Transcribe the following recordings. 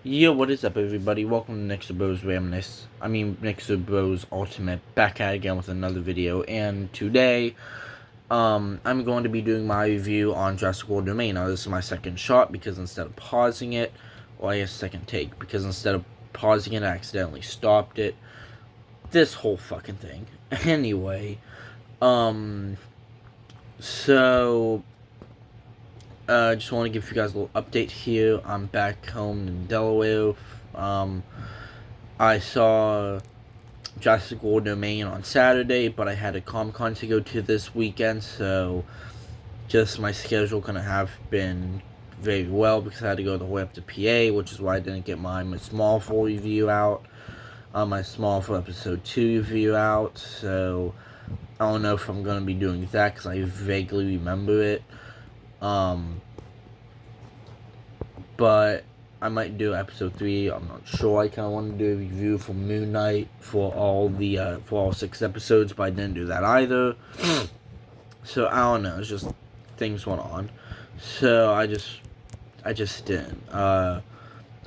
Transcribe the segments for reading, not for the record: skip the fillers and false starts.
Yo, what is up, everybody? Welcome to Next to Bros Reminisce. Next to Bros Ultimate. Back at it again with another video. And today, I'm going to be doing my review on Jurassic World Domain. Now, this is my second shot because instead of pausing it, well, I guess second take, because instead of pausing it, I accidentally stopped it. This whole fucking thing. Anyway, so I just want to give you guys a little update here. I'm back home in Delaware. I saw Jurassic World Domain on Saturday, but I had a Comic-Con to go to this weekend, so just my schedule couldn't have been very well because I had to go the way up to PA, which is why I didn't get my Smallville review out, my Smallville episode 2 review out, so I don't know if I'm going to be doing that because I vaguely remember it. But I might do episode 3. I'm not sure. I kind of want to do a review for Moon Knight for all 6 episodes, but I didn't do that either. So I don't know. It's just things went on. So I just didn't. I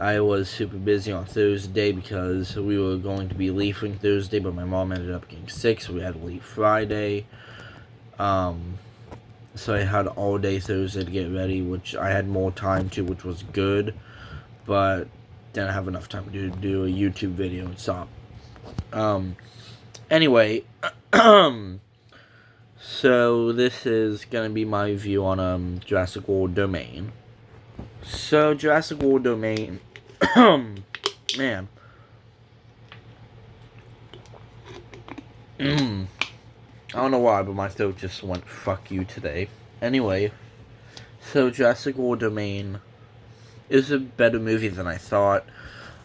was super busy on Thursday because we were going to be leaving Thursday, but my mom ended up getting sick, so we had to leave Friday. So I had all day Thursday to get ready, which I had more time to, which was good, but didn't have enough time to do a YouTube video and stop. Anyway, so this is gonna be my review on Jurassic World Domain. So Jurassic World Domain, man. I don't know why, but my throat just went fuck you today. Anyway, so Jurassic World Domain is a better movie than I thought.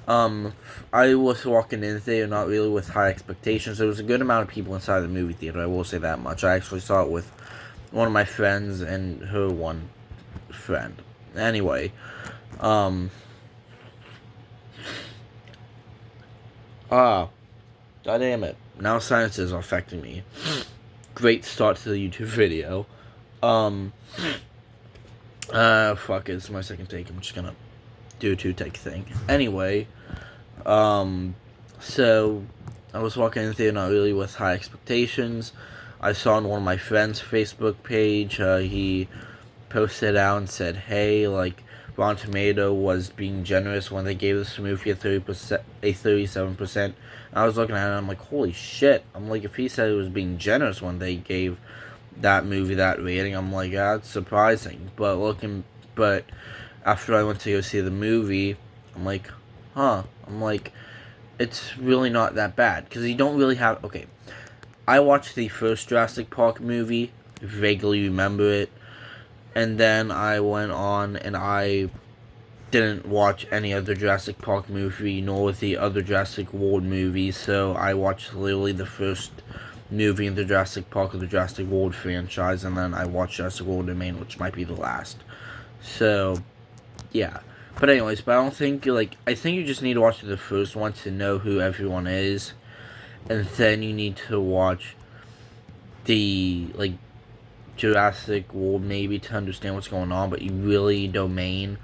I was walking in there not really with high expectations. There was a good amount of people inside the movie theater, I will say that much. I actually saw it with one of my friends and her one friend. Anyway, God damn it. Now sinuses are affecting me. Great start to the YouTube video. Fuck it, it's my second take. I'm just gonna do a 2-take thing. Anyway, so I was walking in there not really with high expectations. I saw on one of my friends' Facebook page, he posted out and said, hey, like, Rotten Tomato was being generous when they gave this movie a 37%. I was looking at it and I'm like, holy shit. I'm like, if he said it was being generous when they gave that movie that rating, I'm like, that's surprising. But after I went to go see the movie, I'm like, I'm like, it's really not that bad. Because you don't really have, okay, I watched the first Jurassic Park movie, vaguely remember it, and then I went on and I didn't watch any other Jurassic Park movie, nor the other Jurassic World movies, so I watched literally the first movie in the Jurassic Park or the Jurassic World franchise, and then I watched Jurassic World Domain, which might be the last. So, yeah. But anyways, I don't think, I think you just need to watch the first one to know who everyone is, and then you need to watch the, Jurassic World maybe to understand what's going on, but you really, Domain,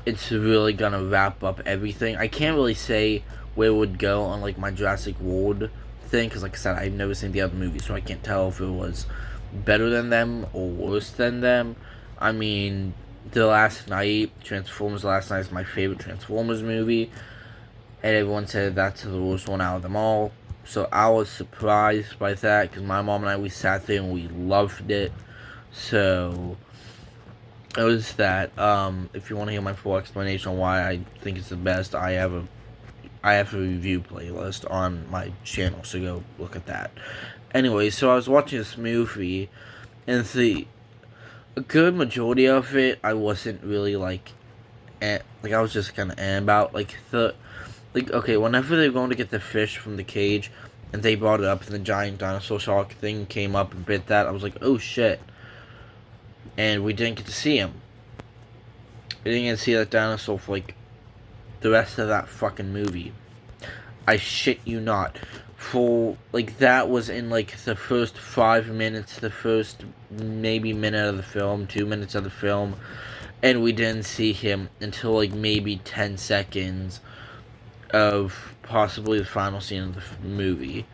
it's really gonna wrap up everything. I can't really say where it would go on, my Jurassic World thing, because, like I said, I've never seen the other movies, so I can't tell if it was better than them or worse than them. I mean, The Last Night, Transformers Last Night is my favorite Transformers movie, and everyone said that's the worst one out of them all. So I was surprised by that, because my mom and I, we sat there and we loved it. So it was that. If you want to hear my full explanation on why I think it's the best, I have a review playlist on my channel, so go look at that. Anyway, so I was watching this movie, and a good majority of it, I wasn't really I was just kind of about, okay, whenever they were going to get the fish from the cage, and they brought it up, and the giant dinosaur shark thing came up and bit that, I was like, oh shit. And we didn't get to see him. We didn't get to see that dinosaur for, the rest of that fucking movie. I shit you not. For, that was in, the first 5 minutes, the first maybe minute of the film, 2 minutes of the film. and we didn't see him until like maybe 10 seconds of possibly the final scene of the movie.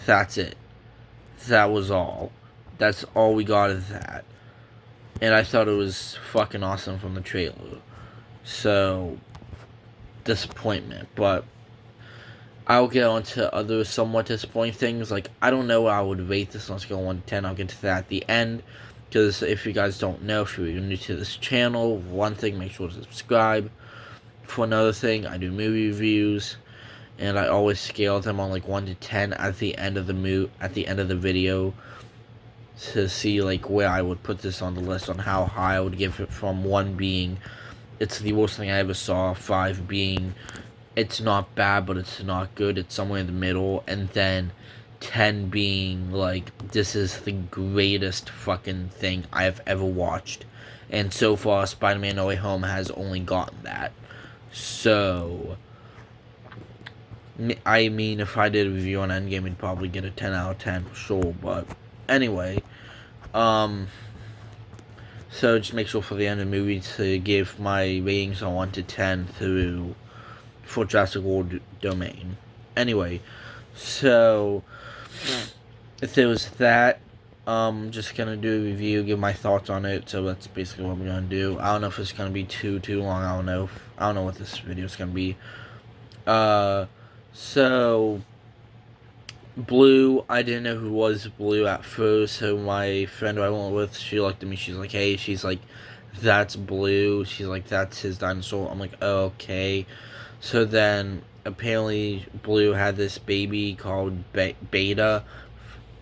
That's it. That was all. That's all we got of that. And I thought it was fucking awesome from the trailer. So, disappointment. But I'll get on to other somewhat disappointing things. Like, I don't know how I would rate this on a scale of 1 to 10. I'll get to that at the end. Because if you guys don't know, if you're new to this channel, one thing, make sure to subscribe. For another thing, I do movie reviews. And I always scale them on like 1 to 10 at the end of the video, to see like where I would put this on the list, on how high I would give it, from 1 being it's the worst thing I ever saw, 5 being it's not bad but it's not good, it's somewhere in the middle, and then 10 being like this is the greatest fucking thing I've ever watched. And so far, Spider-Man No Way Home has only gotten that. So I mean, if I did a review on Endgame, it'd probably get a 10 out of 10 for sure. But anyway, so just make sure for the end of the movie to give my ratings on 1 to 10 for Jurassic World Domain. Anyway, so if there was that, just gonna do a review, give my thoughts on it. So that's basically what we're gonna do. I don't know if it's gonna be too long. I don't know what this video is gonna be. So Blue, I didn't know who was Blue at first, so my friend who I went with, she looked at me, she's like, hey, she's like, that's Blue, she's like, that's his dinosaur. I'm like, oh, okay. So then, apparently, Blue had this baby called Beta,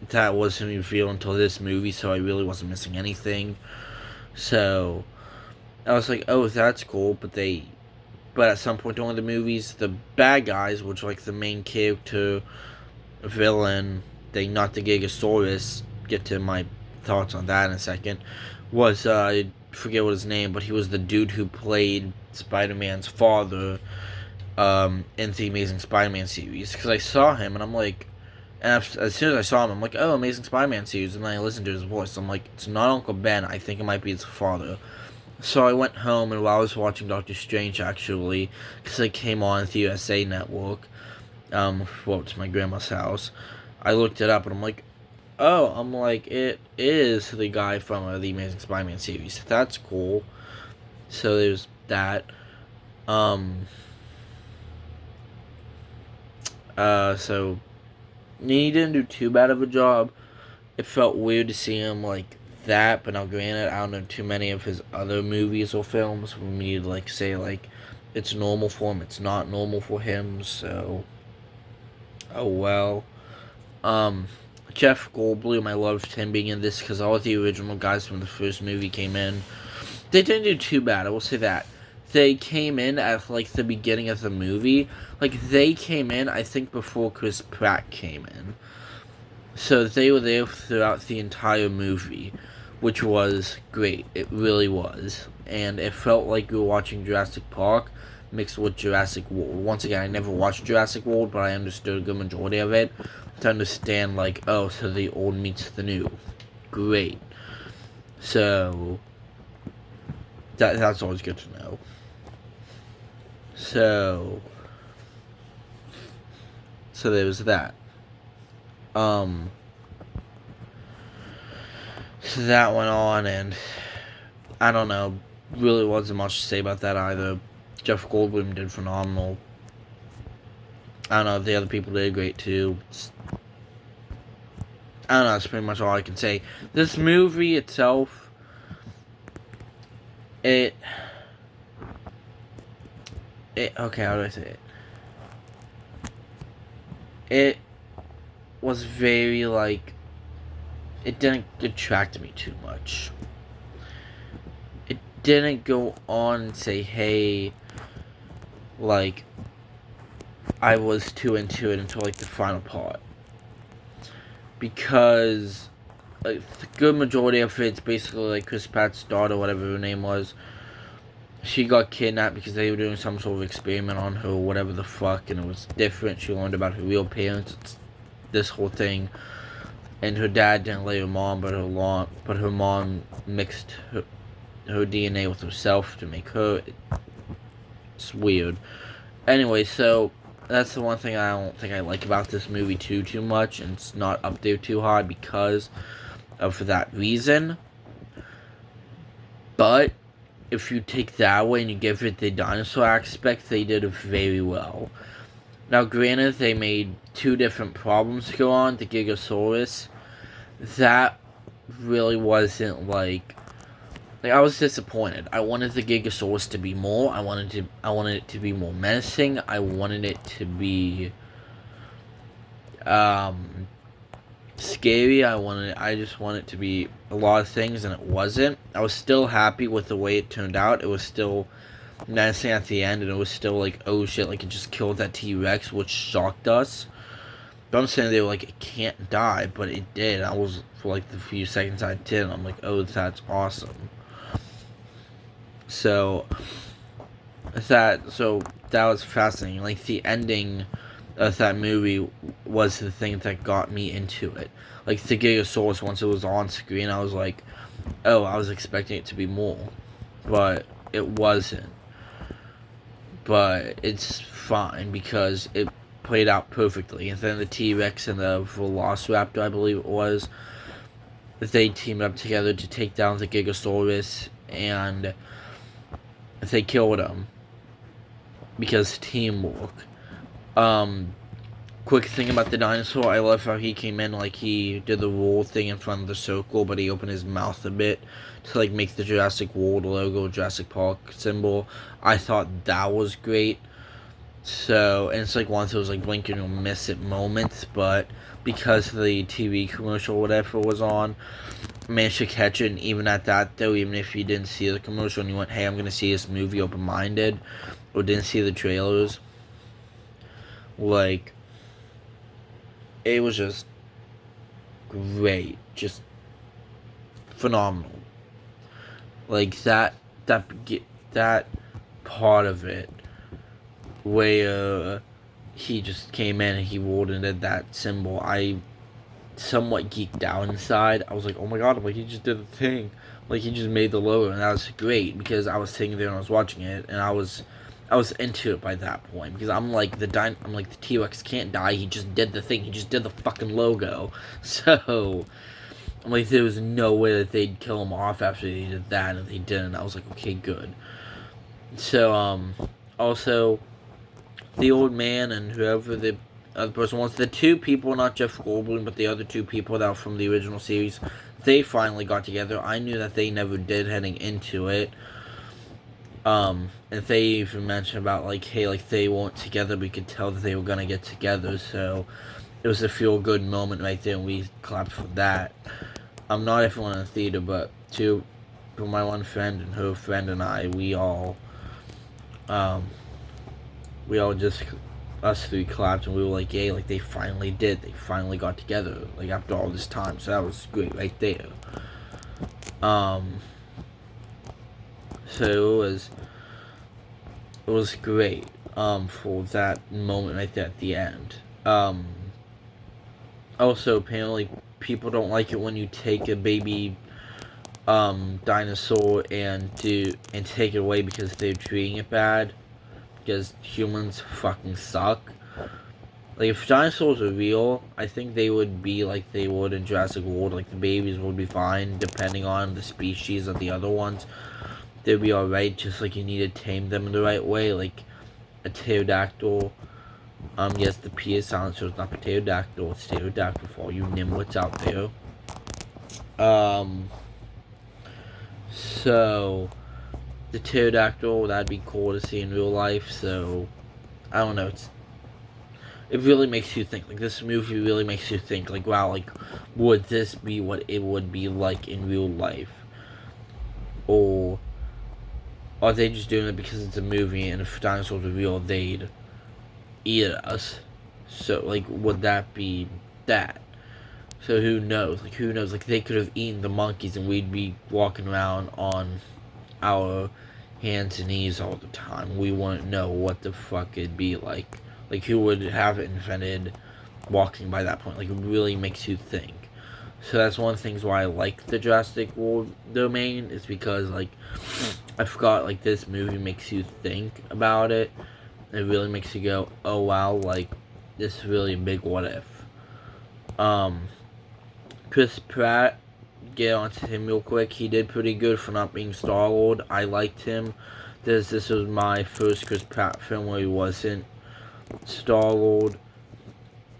that wasn't revealed until this movie, so I really wasn't missing anything. So, I was like, oh, that's cool, but at some point during the movies, the bad guys, which are like the main character, villain, they not the Gigasaurus, get to my thoughts on that in a second, was, I forget what his name, but he was the dude who played Spider-Man's father, in the Amazing Spider-Man series, because I saw him, and I'm like, and as soon as I saw him, I'm like, oh, Amazing Spider-Man series, and then I listened to his voice, I'm like, it's not Uncle Ben, I think it might be his father. So I went home, and while I was watching Doctor Strange, actually, because it came on the USA Network, it's my grandma's house, I looked it up, and I'm like, it is the guy from the Amazing Spider-Man series. That's cool. So there's that. So he didn't do too bad of a job. It felt weird to see him like that, but now granted, I don't know too many of his other movies or films for me to like say like it's normal for him, it's not normal for him, so oh well. Jeff Goldblum, I loved him being in this because all the original guys from the first movie came in. They didn't do too bad, I will say that. They came in at like the beginning of the movie. Like they came in, I think, before Chris Pratt came in. So they were there throughout the entire movie, which was great. It really was. And it felt like you were watching Jurassic Park mixed with Jurassic World. Once again, I never watched Jurassic World, but I understood a good majority of it. To understand, like, oh, so the old meets the new. Great. So, that's always good to know. So there was that. So that went on, and I don't know, really wasn't much to say about that either. Jeff Goldblum did phenomenal. I don't know if the other people did great too. I don't know, that's pretty much all I can say. This movie itself, okay, how do I say it? It was very, like, it didn't attract me too much. It didn't go on and say, hey, like, I was too into it until, like, the final part. Because, like, the good majority of it's basically, like, Chris Pratt's daughter, whatever her name was, she got kidnapped because they were doing some sort of experiment on her, whatever the fuck, and it was different. She learned about her real parents, this whole thing, and her dad didn't lay her mom, but her mom mixed her DNA with herself to make her. It's weird. Anyway, so that's the one thing I don't think I like about this movie too much, and it's not up there too high because of that reason. But if you take that away and you give it the dinosaur aspect, they did it very well. Now, granted, they made two different problems go on. The Gigasaurus, that really wasn't like I was disappointed. I wanted the Gigasaurus to be more. I wanted it to be more menacing. I wanted it to be scary. I just wanted it to be a lot of things, and it wasn't. I was still happy with the way it turned out. It was still menacing at the end, and it was still like, oh shit, like it just killed that T-Rex, which shocked us. But I'm saying they were like, it can't die, but it did. I was, for like the few seconds I did, I'm like, oh, that's awesome. So that was fascinating. Like the ending of that movie was the thing that got me into it. Like the Gigasaurus, once it was on screen, I was like, oh, I was expecting it to be more, but it wasn't. But it's fine because it played out perfectly. And then the T-Rex and the Velociraptor, I believe it was, they teamed up together to take down the Gigasaurus, and they killed him because teamwork. Quick thing about the dinosaur, I love how he came in, like he did the roll thing in front of the circle, but he opened his mouth a bit to like make the Jurassic World logo, Jurassic Park symbol. I thought that was great. So, and it's like one of those like blink and you'll miss it moments, but because the TV commercial or whatever was on, I managed to catch it. And even at that though, even if you didn't see the commercial and you went, hey, I'm gonna see this movie open-minded, or didn't see the trailers, like, it was just great, just phenomenal. Like that part of it where he just came in and he rolled and did that symbol, I somewhat geeked out inside. I was like, oh my god, like he just did the thing, like he just made the logo, and that was great because I was sitting there and I was watching it, and I was into it by that point because I'm like the T-Rex can't die. He just did the thing. He just did the fucking logo. So I'm like, there was no way that they'd kill him off after they did that, and they didn't. I was like, okay, good. So also the old man and whoever the other person was, the two people, not Jeff Goldblum, but the other two people that were from the original series, they finally got together. I knew that they never did heading into it. And they even mentioned about, like, hey, like, they weren't together, but you could tell that they were gonna get together, so it was a feel-good moment right there, and we clapped for that. Not everyone in the theater, but for my one friend and her friend and I, we all just, us three clapped, and we were like, yay, like, they finally got together, like, after all this time, so that was great right there. So it was great, for that moment right there at the end. Also, apparently, people don't like it when you take a baby, dinosaur and take it away because they're treating it bad, because humans fucking suck. Like, if dinosaurs are real, I think they would be like they would in Jurassic World. Like, the babies would be fine, depending on the species of the other ones. They'd be alright, just like you need to tame them in the right way, like a pterodactyl. Yes, the P is silent, so it's not pterodactyl, it's pterodactyl for all you nimwits out there. So, the pterodactyl, that'd be cool to see in real life, so, I don't know, it really makes you think, like, this movie really makes you think, like, wow, like, would this be what it would be like in real life? Or are they just doing it because it's a movie, and if dinosaurs were real, they'd eat us? So, like, would that be that? So who knows? Like, Like, they could have eaten the monkeys, and we'd be walking around on our hands and knees all the time. We wouldn't know what the fuck it'd be like. Like, who would have invented walking by that point? Like, it really makes you think. So that's one of the things why I like the Jurassic World domain, is because, like, I forgot, like, this movie makes you think about it. It really makes you go, oh wow, like, this is really a big what if. Chris Pratt, get onto him real quick. He did pretty good for not being Star-Lord. I liked him. This was my first Chris Pratt film where he wasn't Star-Lord.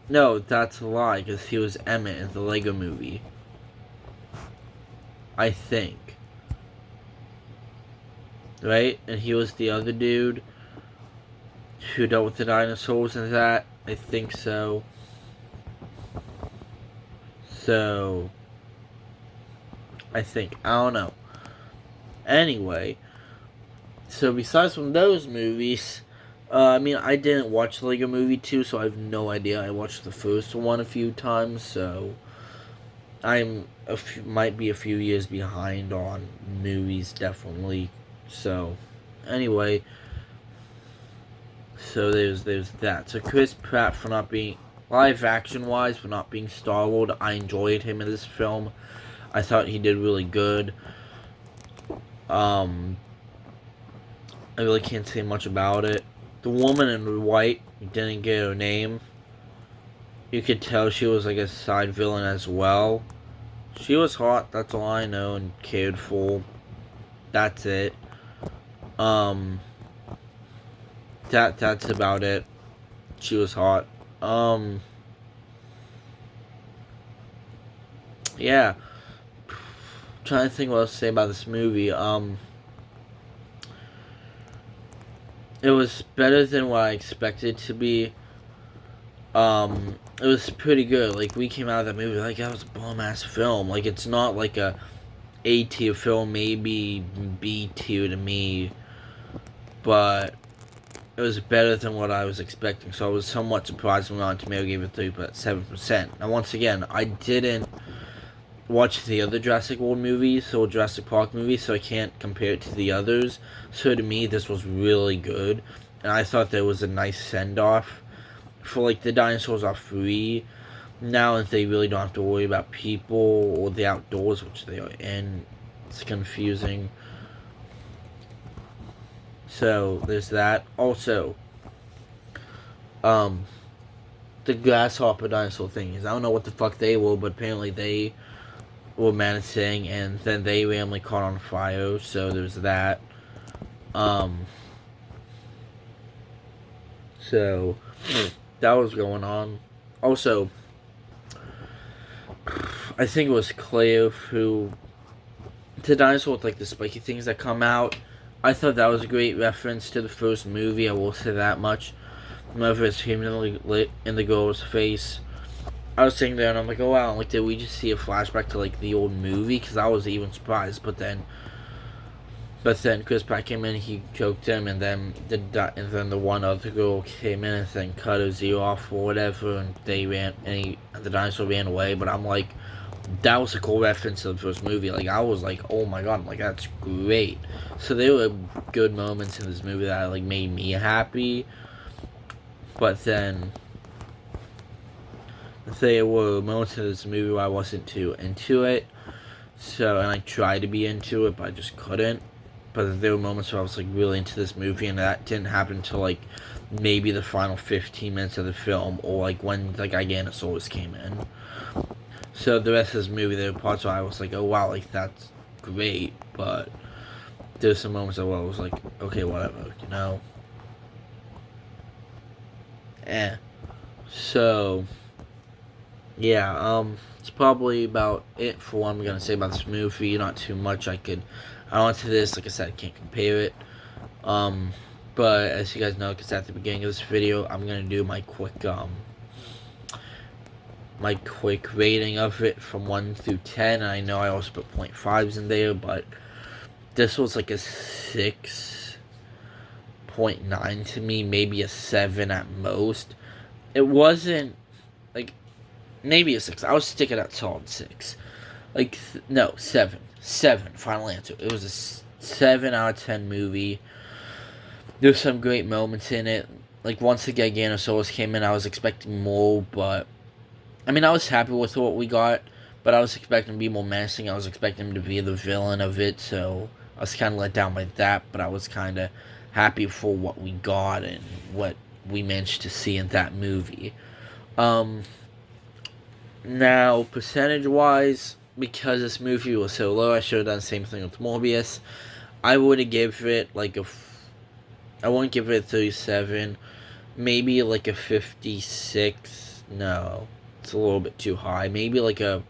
No, that's a lie, because he was Emmett in the Lego movie. I think. Right? And he was the other dude who dealt with the dinosaurs and that. I think so. So, I think. I don't know. Anyway, so besides from those movies, I mean, I didn't watch the Lego Movie 2, so I have no idea. I watched the first one a few times, so might be a few years behind on movies, definitely. So, anyway, so there's that. So Chris Pratt, for not being live action wise, for not being Star-Lord, I enjoyed him in this film. I thought he did really good. I really can't say much about it. The woman in white, didn't get her name. You could tell she was like a side villain as well. She was hot, that's all I know, and cared for. That's it. That's about it. She was hot. Yeah. Trying to think what else to say about this movie. It was better than what I expected it to be. It was pretty good. Like, we came out of that movie like that was a bomb-ass film. Like, it's not like a A-tier film, maybe B-tier to me, but it was better than what I was expecting. So I was somewhat surprised when Rotten Tomato gave it 3.7%. Now, once again, I didn't watch the other Jurassic World movies or Jurassic Park movies, so I can't compare it to the others. So to me, this was really good, and I thought there was a nice send-off. For, like, the dinosaurs are free now that they really don't have to worry about people or the outdoors, which they are in. It's confusing. So there's that. Also, the grasshopper dinosaur things. I don't know what the fuck they were, but apparently they were menacing, and then they randomly caught on fire. So there's that. So that was going on. Also, I think it was Cleo who, the dinosaur with like the spiky things that come out. I thought that was a great reference to the first movie. I will say that much. Whenever it's humanly lit in the girl's face, I was sitting there and I'm like, oh wow, like, did we just see a flashback to like the old movie? Because I was even surprised. But then Chris Pratt came in, he choked him, and then the one other girl came in and then cut his ear off or whatever, and the dinosaur ran away. But I'm like, that was a cool reference to the first movie. Like, I was like, oh my god, like, that's great. So there were good moments in this movie that like made me happy. But then there were moments in this movie where I wasn't too into it. So, and I tried to be into it, but I just couldn't. But there were moments where I was like really into this movie, and that didn't happen until like maybe the final 15 minutes of the film, or like when the Giganosaurus came in. So the rest of this movie, there were parts where I was like, oh wow, like, that's great, but there's some moments where I was like, okay, whatever, you know? So, yeah, it's probably about it for what I'm gonna say about this movie. Not too much. I went to this, like I said, I can't compare it. But as you guys know, because at the beginning of this video, I'm gonna do my quick rating of it from 1 through 10. And I know I also put 0.5s in there, but this was like a 6.9 to me, maybe a 7 at most. It wasn't like maybe a 6. I was sticking at solid 6. Like, no, 7. 7. Final answer. It was a 7 out of 10 movie. There's some great moments in it. Like, once the Giganosaurus came in, I was expecting more, but I mean, I was happy with what we got, but I was expecting to be more menacing. I was expecting him to be the villain of it, so I was kind of let down by that, but I was kind of happy for what we got and what we managed to see in that movie. Now, percentage-wise, because this movie was so low, I should have done the same thing with Morbius. I would have given it like I wouldn't give it a 37, maybe like a 56. No, it's a little bit too high. Maybe like a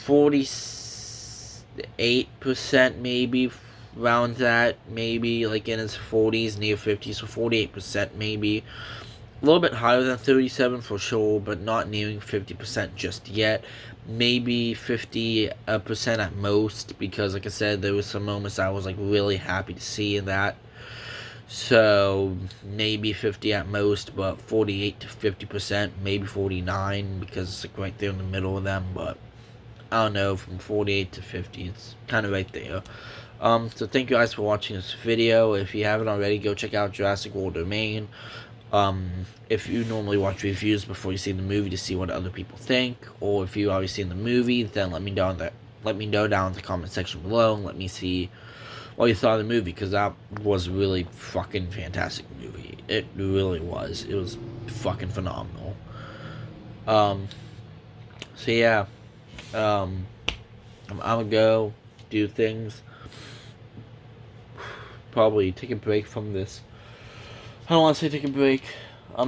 48%, maybe around that. Maybe like in its 40s, near 50s, so 48% maybe. A little bit higher than 37 for sure, but not nearing 50% just yet. Maybe 50% at most, because like I said, there was some moments I was like really happy to see in that. So maybe 50 at most, but 48 to 50%, maybe 49, because it's like right there in the middle of them. But I don't know, from 48 to 50, it's kind of right there. So thank you guys for watching this video. If you haven't already, go check out Jurassic World Domain. If you normally watch reviews before you see the movie to see what other people think, or if you already seen the movie, then let me know down in the comment section below and let me see what you thought of the movie, because that was a really fucking fantastic movie. It really was. It was fucking phenomenal. So yeah, I'm gonna go do things. Probably take a break from this. I don't want to say take a break. I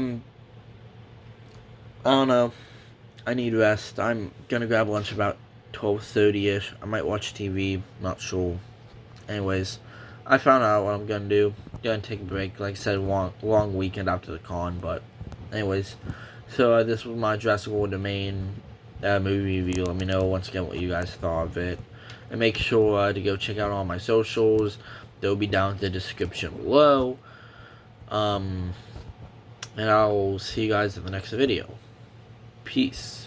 don't know. I need rest. I'm gonna grab lunch about 12:30ish. I might watch TV. Not sure. Anyways, I found out what I'm gonna do. Gonna take a break. Like I said, long weekend after the con. But anyways, so this was my Jurassic World Domain movie review. Let me know once again what you guys thought of it, and make sure to go check out all my socials. They'll be down in the description below. And I'll see you guys in the next video. Peace.